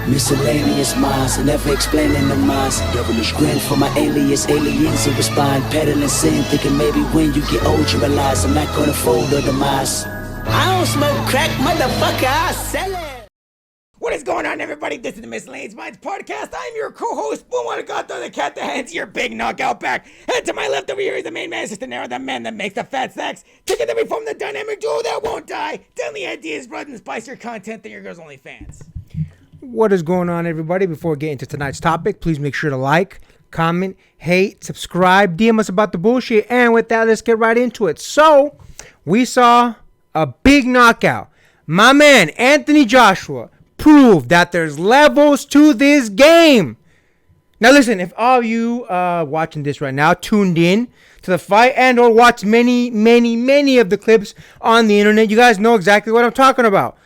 Miscellaneous minds, never explaining the minds. Devilish grin for my alias, aliens who respond. Peddling sin, thinking maybe when you get old you realize I'm not gonna fold or demise. I don't smoke crack, motherfucker, I sell it. What is going on, everybody? This is the Miscellaneous Minds Podcast. I'm your co-host, Boom on God, the cat that hands your big knockout back. And to my left over here is the main man, Dinero, the man that makes the fat sacks. Together we form the dynamic duo that won't die. Deadly ideas, blood, and spice your content than your girls' only fans. What is going on, everybody? Before we get into tonight's topic, please make sure to like, comment, hate, subscribe, DM us about the bullshit. And with that, let's get right into it. So, we saw a big knockout. My man, Anthony Joshua, proved that there's levels to this game. Now listen, if all of you watching this right now tuned in to the fight and or watched many of the clips on the internet, you guys know exactly what I'm talking about.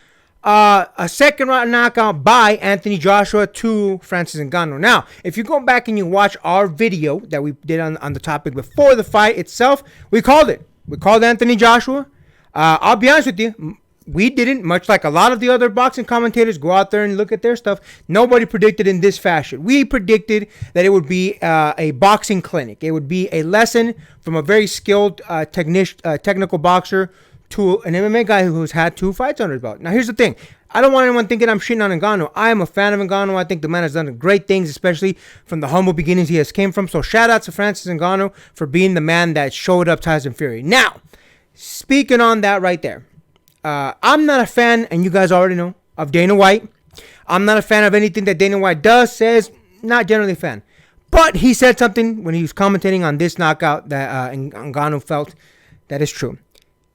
A second round knockout by Anthony Joshua to Francis Ngannou. Now, if you go back and you watch our video that we did on the topic before the fight itself, we called it. We called Anthony Joshua. I'll be honest with you. We didn't, much like a lot of the other boxing commentators, go out there and look at their stuff. Nobody predicted in this fashion. We predicted that it would be a boxing clinic. It would be a lesson from a very skilled technical boxer to an MMA guy who's had 2 fights under his belt. Now, here's the thing. I don't want anyone thinking I'm shitting on Ngannou. I am a fan of Ngannou. I think the man has done great things, especially from the humble beginnings he has came from. So shout out to Francis Ngannou for being the man that showed up Tyson Fury. Now, speaking on that right there. I'm not a fan, and you guys already know, of Dana White. I'm not a fan of anything that Dana White does, says, not generally a fan. But he said something when he was commentating on this knockout that Ngannou felt that is true.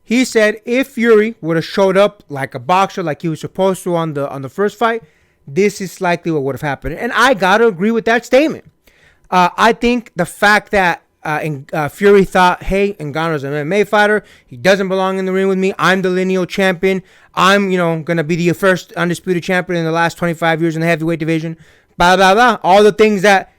He said if Fury would have showed up like a boxer, like he was supposed to on the first fight, this is likely what would have happened. And I got to agree with that statement. I think the fact that Fury thought, hey, Ngannou's an MMA fighter. He doesn't belong in the ring with me. I'm the lineal champion. I'm, going to be the first undisputed champion in the last 25 years in the heavyweight division. Blah, blah, blah. All the things that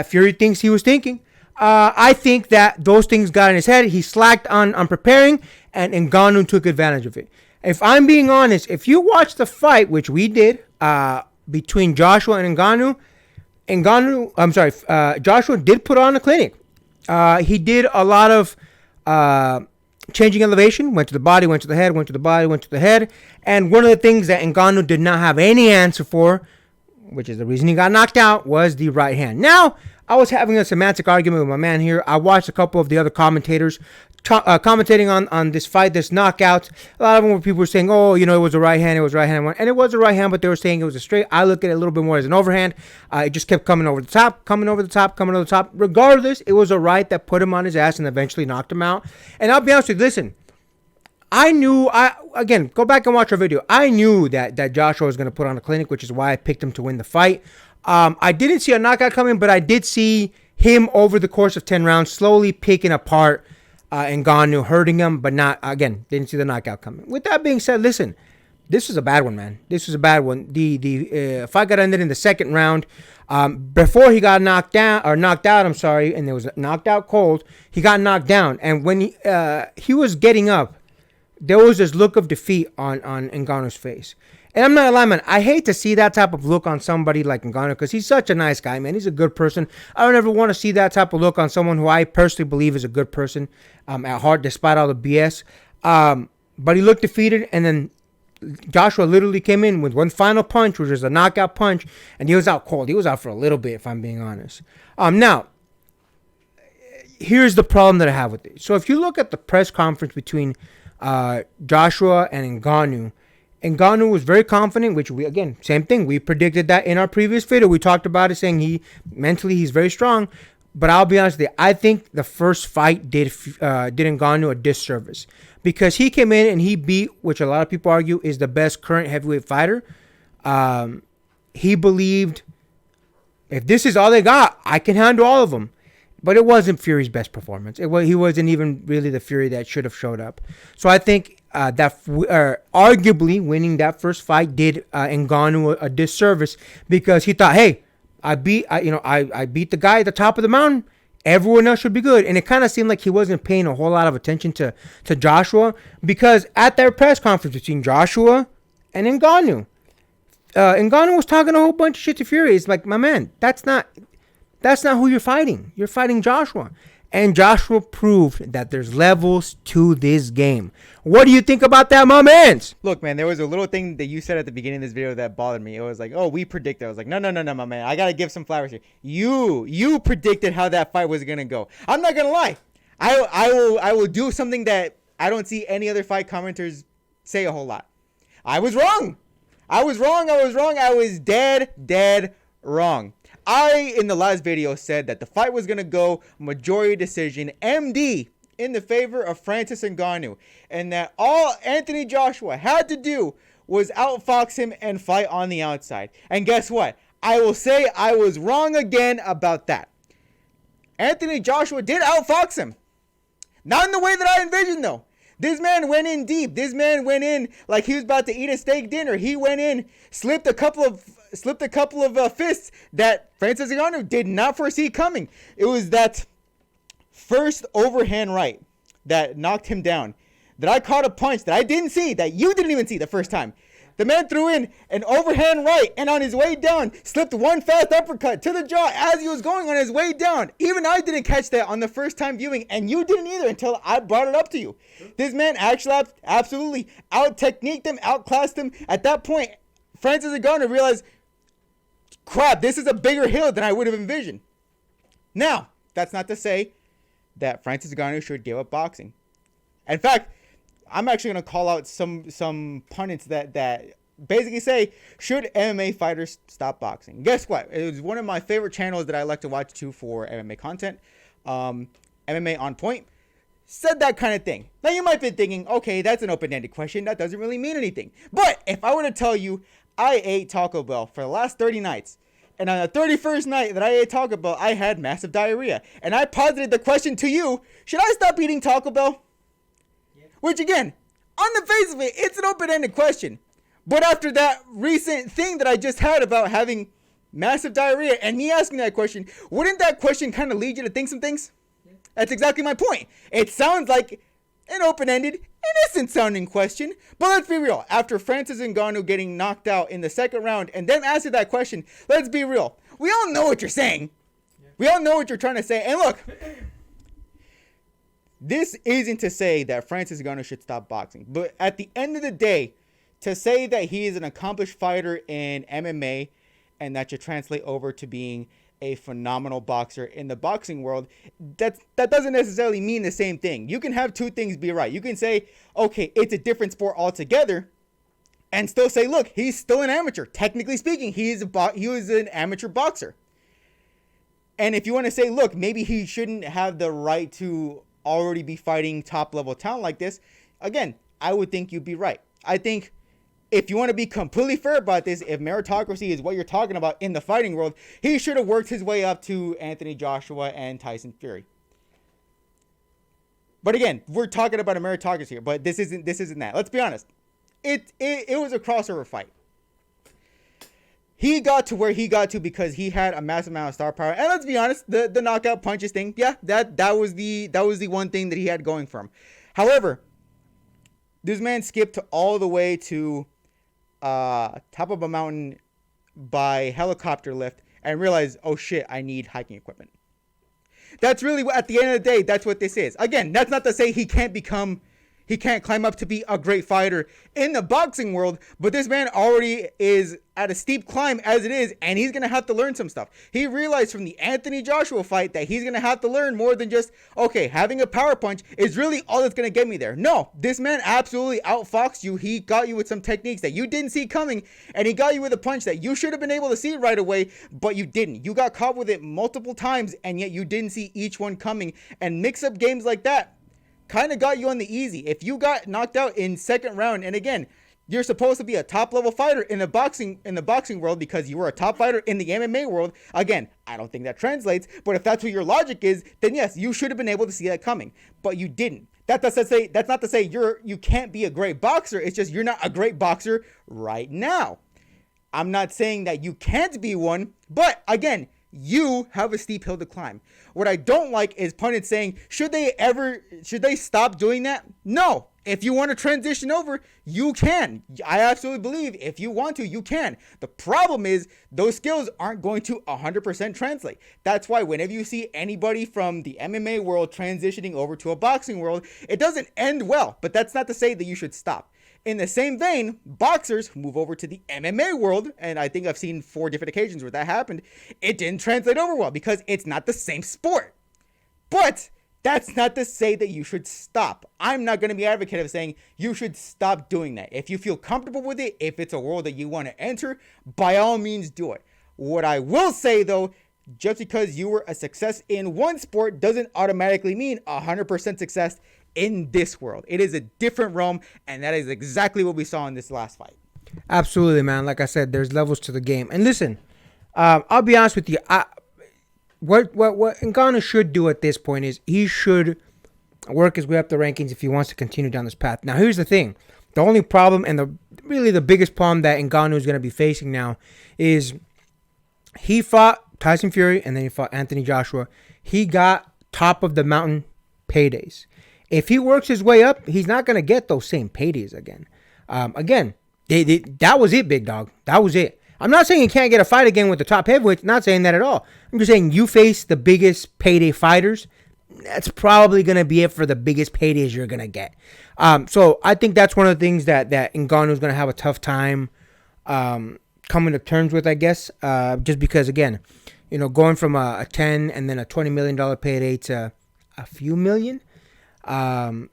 Fury thinks he was thinking. I think that those things got in his head. He slacked on preparing, and Ngannou took advantage of it. If I'm being honest, if you watch the fight, which we did, between Joshua and Ngannou, Joshua did put on a clinic. He did a lot of changing elevation, went to the body, went to the head, went to the body, went to the head. And one of the things that Ngannou did not have any answer for, which is the reason he got knocked out, was the right hand. Now, I was having a semantic argument with my man here. I watched a couple of the other commentators commentating on this fight, this knockout. A lot of them were people were saying, oh, it was a right hand, and it was a right hand, but they were saying it was a straight. I look at it a little bit more as an overhand. It just kept coming over the top. Regardless, it was a right that put him on his ass and eventually knocked him out. And I'll be honest with you, listen, again, go back and watch our video. I knew that Joshua was going to put on a clinic, which is why I picked him to win the fight. I didn't see a knockout coming, but I did see him over the course of 10 rounds slowly picking apart Ngannou, hurting him, but didn't see the knockout coming. With that being said, listen, this was a bad one, man. This was a bad one. The fight got ended in the second round. Before he got knocked out, and it was knocked out cold, he got knocked down. And when he was getting up, there was this look of defeat on Ngannou's face. And I'm not a lie, man. I hate to see that type of look on somebody like Ngannou because he's such a nice guy, man. He's a good person. I don't ever want to see that type of look on someone who I personally believe is a good person at heart, despite all the BS. But he looked defeated, and then Joshua literally came in with one final punch, which was a knockout punch, and he was out cold. He was out for a little bit, if I'm being honest. Now, here's the problem that I have with it. So if you look at the press conference between Joshua and Ngannou was very confident, which same thing. We predicted that in our previous video. We talked about it, saying he's very strong. But I'll be honest with you, I think the first fight did Ngannou a disservice because he came in and he beat, which a lot of people argue is the best current heavyweight fighter. He believed if this is all they got, I can handle all of them. But it wasn't Fury's best performance. He wasn't even really the Fury that should have showed up. So I think that arguably winning that first fight did Ngannou a disservice because he thought, hey, I beat the guy at the top of the mountain. Everyone else should be good. And it kind of seemed like he wasn't paying a whole lot of attention to Joshua because at their press conference between Joshua and Ngannou, Ngannou was talking a whole bunch of shit to Fury. It's like, my man, that's not who you're fighting. You're fighting Joshua. And Joshua proved that there's levels to this game. What do you think about that, my man? Look, man, there was a little thing that you said at the beginning of this video that bothered me. It was like, oh, we predicted. I was like, no, my man. I got to give some flowers here. You predicted how that fight was going to go. I'm not going to lie. I will do something that I don't see any other fight commenters say a whole lot. I was wrong. I was dead wrong. I, in the last video, said that the fight was going to go majority decision, MD, in the favor of Francis Ngannou, and that all Anthony Joshua had to do was outfox him and fight on the outside. And guess what? I will say I was wrong again about that. Anthony Joshua did outfox him. Not in the way that I envisioned, though. This man went in deep. This man went in like he was about to eat a steak dinner. He went in, slipped a couple of fists that Francis Ngannou did not foresee coming. It was that first overhand right that knocked him down. That I caught a punch that I didn't see, that you didn't even see the first time. The man threw in an overhand right, and on his way down, slipped one fast uppercut to the jaw as he was going on his way down. Even I didn't catch that on the first time viewing, and you didn't either until I brought it up to you. This man actually absolutely out-techniqued him, outclassed him. At that point, Francis Ngannou realized, crap, this is a bigger hill than I would have envisioned. Now, that's not to say that Francis Ngannou should give up boxing. In fact, I'm actually going to call out some pundits that basically say, should MMA fighters stop boxing? Guess what? It was one of my favorite channels that I like to watch too for MMA content. MMA On Point said that kind of thing. Now you might be thinking, okay, that's an open-ended question. That doesn't really mean anything. But if I were to tell you I ate Taco Bell for the last 30 nights, and on the 31st night that I ate Taco Bell, I had massive diarrhea, and I posited the question to you, should I stop eating Taco Bell? Which again, on the face of it, it's an open-ended question. But after that recent thing that I just had about having massive diarrhea and me asking that question, wouldn't that question kind of lead you to think some things? Yeah. That's exactly my point. It sounds like an open-ended, innocent sounding question. But let's be real. After Francis Ngannou getting knocked out in the second round and then asking that question, let's be real. We all know what you're saying. Yeah. We all know what you're trying to say. And look, this isn't to say that Francis Ngannou should stop boxing. But at the end of the day, to say that he is an accomplished fighter in MMA and that should translate over to being a phenomenal boxer in the boxing world, that doesn't necessarily mean the same thing. You can have two things be right. You can say, okay, it's a different sport altogether, and still say, look, he's still an amateur. Technically speaking, he was an amateur boxer. And if you want to say, look, maybe he shouldn't have the right to already be fighting top-level talent like this, again, I would think you'd be right. I think if you want to be completely fair about this, if meritocracy is what you're talking about in the fighting world, he should have worked his way up to Anthony Joshua and Tyson Fury. But again, we're talking about a meritocracy here, but this isn't that. Let's be honest. It was a crossover fight. He got to where he got to because he had a massive amount of star power. And let's be honest, the knockout punches thing, yeah, that was the one thing that he had going for him. However, this man skipped all the way to top of a mountain by helicopter lift and realized, oh shit, I need hiking equipment. That's really, at the end of the day, that's what this is. Again, that's not to say he can't climb up to be a great fighter in the boxing world, but this man already is at a steep climb as it is, and he's going to have to learn some stuff. He realized from the Anthony Joshua fight that he's going to have to learn more than just, okay, having a power punch is really all that's going to get me there. No, this man absolutely outfoxed you. He got you with some techniques that you didn't see coming, and he got you with a punch that you should have been able to see right away, but you didn't. You got caught with it multiple times, and yet you didn't see each one coming, and mix-up games like that kind of got you on the easy. If you got knocked out in second round, and again, you're supposed to be a top level fighter in the boxing world because you were a top fighter in the MMA world. Again, I don't think that translates, but if that's what your logic is, then yes, you should have been able to see that coming, but you didn't. That's not to say you can't be a great boxer. It's just you're not a great boxer right now. I'm not saying that you can't be one, but again, you have a steep hill to climb. What I don't like is pundits saying, should they stop doing that? No. If you want to transition over, you can. I absolutely believe if you want to, you can. The problem is those skills aren't going to 100% translate. That's why whenever you see anybody from the MMA world transitioning over to a boxing world, it doesn't end well. But that's not to say that you should stop. In the same vein, boxers who move over to the MMA world, and I think I've seen 4 different occasions where that happened, it didn't translate over well because it's not the same sport. But that's not to say that you should stop. I'm not going to be an advocate of saying you should stop doing that. If you feel comfortable with it, if it's a world that you want to enter, by all means do it. What I will say though, just because you were a success in one sport doesn't automatically mean 100% success in this world. It is a different realm, and that is exactly what we saw in this last fight. Absolutely, man. Like I said, there's levels to the game. And listen, I'll be honest with you. What Ngannou should do at this point is he should work his way up the rankings if he wants to continue down this path. Now, here's the thing. The only problem and the biggest problem that Ngannou is going to be facing now is he fought Tyson Fury and then he fought Anthony Joshua. He got top of the mountain paydays. If he works his way up, he's not going to get those same paydays again. That was it, big dog. That was it. I'm not saying you can't get a fight again with the top heavyweights. Not saying that at all. I'm just saying you face the biggest payday fighters. That's probably going to be it for the biggest paydays you're going to get. So I think that's one of the things that Ngannou is going to have a tough time coming to terms with, I guess. Just because, again, going from a 10 and then a $20 million payday to a few million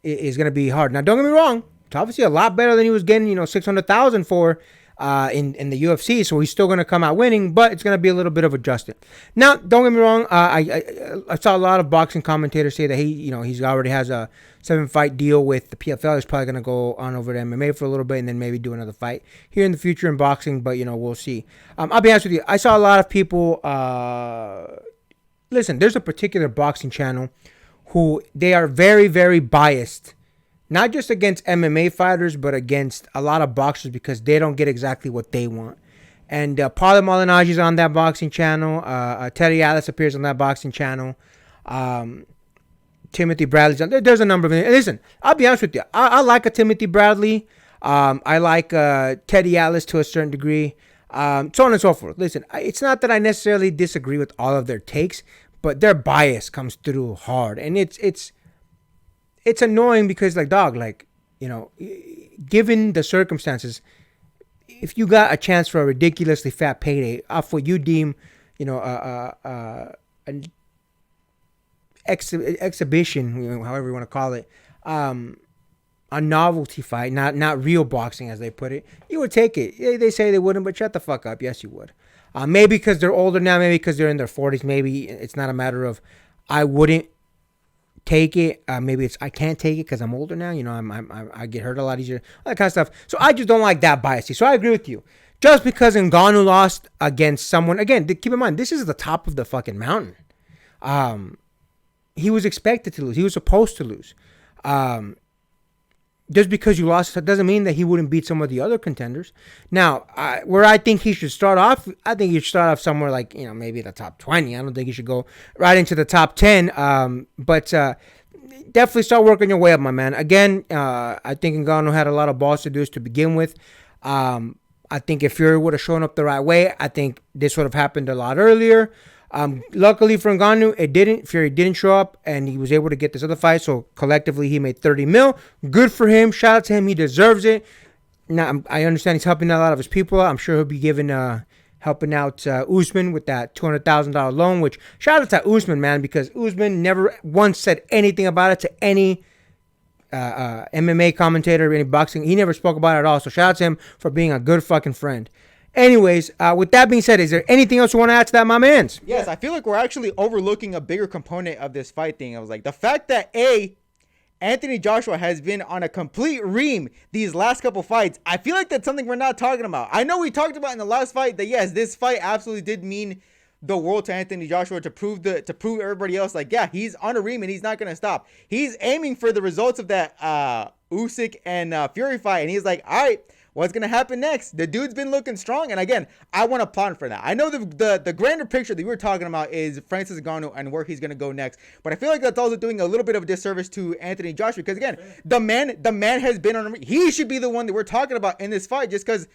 is going to be hard. Now, don't get me wrong. It's obviously a lot better than he was getting, $600,000 for in the UFC, so he's still going to come out winning, but it's going to be a little bit of adjustment. Now, don't get me wrong, I saw a lot of boxing commentators say that he's already has a 7-fight deal with the PFL. He's probably going to go on over to MMA for a little bit and then maybe do another fight here in the future in boxing, but we'll see. I'll be honest with you, I saw a lot of people. Listen, there's a particular boxing channel who they are very, very biased. Not just against MMA fighters, but against a lot of boxers because they don't get exactly what they want. And Paulie Malignaggi is on that boxing channel. Teddy Atlas appears on that boxing channel. Timothy Bradley's on there. There's a number of them. And listen, I'll be honest with you. I like a Timothy Bradley. I like Teddy Atlas to a certain degree. So on and so forth. Listen, it's not that I necessarily disagree with all of their takes, but their bias comes through hard. And it's annoying because, given the circumstances, if you got a chance for a ridiculously fat payday off what you deem, an exhibition, however you want to call it, a novelty fight, not real boxing as they put it, you would take it. They say they wouldn't, but shut the fuck up. Yes, you would. Maybe because they're older now, maybe because they're in their 40s, maybe it's not a matter of I wouldn't take it. Maybe it's I can't take it because I'm older now. I get hurt a lot easier. All that kind of stuff. So I just don't like that bias. So I agree with you. Just because Ngannou lost against someone, again, keep in mind, this is the top of the fucking mountain. He was expected to lose. He was supposed to lose. Just because you lost, that doesn't mean that he wouldn't beat some of the other contenders. Now, where I think he should start off, I think he should start off somewhere like, maybe the top 20. I don't think he should go right into the top 10. But definitely start working your way up, my man. Again, I think Ngannou had a lot of balls to do this to begin with. I think if Fury would have shown up the right way, I think this would have happened a lot earlier. Luckily for Ngannou, it didn't. Fury didn't show up, and he was able to get this other fight. So collectively, he made 30 mil. Good for him. Shout out to him. He deserves it. Now, I understand he's helping out a lot of his people. I'm sure he'll be helping out Usman with that $200,000 loan. Which shout out to Usman, man, because Usman never once said anything about it to any MMA commentator or any boxing. He never spoke about it at all. So shout out to him for being a good fucking friend. Anyways, with that being said, is there anything else you want to add to that, my mans? Yes, I feel like we're actually overlooking a bigger component of this fight thing. I was like, the fact that Anthony Joshua has been on a complete ream these last couple fights, I feel like that's something we're not talking about. I know we talked about in the last fight that, yes, this fight absolutely did mean the world to Anthony Joshua to prove everybody else, like, yeah, he's on a ream and he's not going to stop. He's aiming for the results of that Usyk and Fury fight, and he's like, all right, What's going to happen next? The dude's been looking strong. And again, I want to applaud him for that. I know the grander picture that we were talking about is Francis Ngannou and where he's going to go next. But I feel like that's also doing a little bit of a disservice to Anthony Joshua. Because again, the man has been on. He should be the one that we're talking about in this fight, just because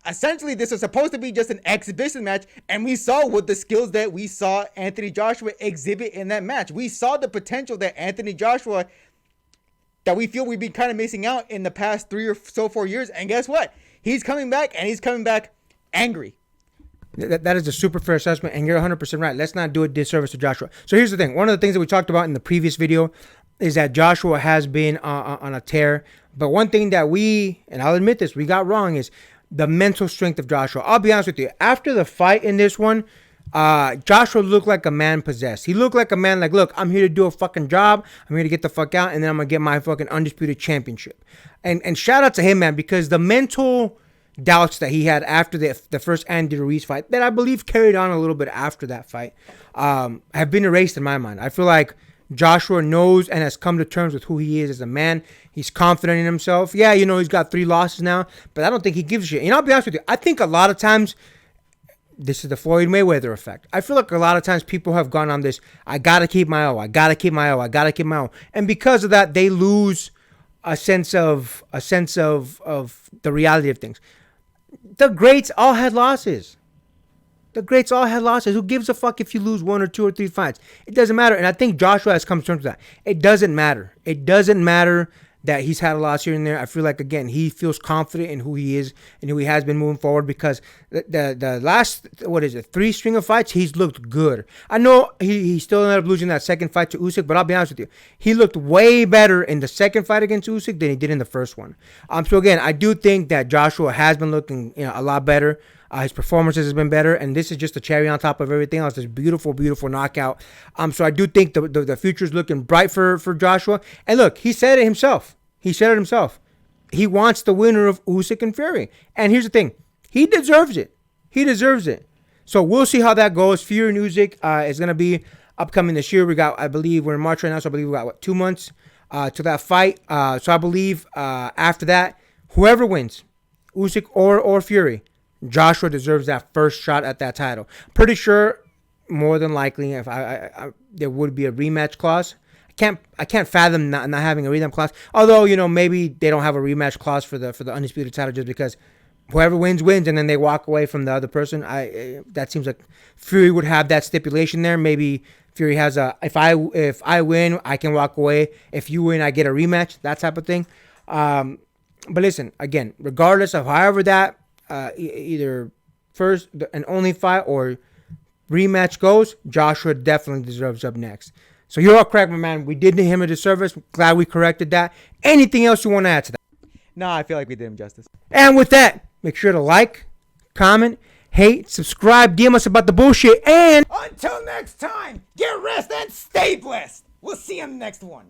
essentially this was supposed to be just an exhibition match. And we saw what the skills that we saw Anthony Joshua exhibit in that match. We saw the potential that Anthony Joshua, that we feel we've been kind of missing out in the past 3 or so 4 years. And guess what? He's coming back, and he's coming back angry. That is a super fair assessment, and you're 100% right. Let's not do a disservice to Joshua. So here's the thing. One of the things that we talked about in the previous video is that Joshua has been on a tear. But one thing that and I'll admit this, we got wrong is the mental strength of Joshua. I'll be honest with you. After the fight in this one, Joshua looked like a man possessed. He looked like a man like, look, I'm here to do a fucking job. I'm here to get the fuck out, and then I'm going to get my fucking undisputed championship. And shout out to him, man, because the mental doubts that he had after the first Andy Ruiz fight, that I believe carried on a little bit after that fight, have been erased in my mind. I feel like Joshua knows and has come to terms with who he is as a man. He's confident in himself. Yeah, he's got 3 losses now, but I don't think he gives a shit. I'll be honest with you. I think a lot of times, this is the Floyd Mayweather effect. I feel like a lot of times people have gone on this, I got to keep my O, I got to keep my O, I got to keep my O. And because of that, they lose a sense of the reality of things. The greats all had losses. Who gives a fuck if you lose 1 or 2 or 3 fights? It doesn't matter. And I think Joshua has come to terms with that. It doesn't matter. It doesn't matter that he's had a loss here and there. I feel like, again, he feels confident in who he is and who he has been moving forward, because the last, 3 string of fights, he's looked good. I know he still ended up losing that second fight to Usyk, but I'll be honest with you. He looked way better in the second fight against Usyk than he did in the first one. So again, I do think that Joshua has been looking a lot better. His performances has been better, and this is just a cherry on top of everything else. This beautiful, beautiful knockout. So I do think the future is looking bright for Joshua. And look, he said it himself. He wants the winner of Usyk and Fury. And here's the thing. He deserves it. So we'll see how that goes. Fury and Usyk is going to be upcoming this year. I believe we're in March right now, so I believe we got, 2 months to that fight. So I believe after that, whoever wins, Usyk or Fury, Joshua deserves that first shot at that title. Pretty sure, more than likely, if there would be a rematch clause. I can't fathom not having a rematch clause. Although maybe they don't have a rematch clause for the undisputed title just because whoever wins, and then they walk away from the other person. That seems like Fury would have that stipulation there. Maybe Fury has if I win, I can walk away. If you win, I get a rematch. That type of thing. But listen, again, regardless of however that either first and only fight or rematch goes, Joshua definitely deserves up next. So you're all correct, my man. We did him a disservice. Glad we corrected that. Anything else you want to add to that? No, I feel like we did him justice. And with that, make sure to like, comment, hate, subscribe, DM us about the bullshit, and Until next time, get rest and stay blessed. We'll see you in the next one.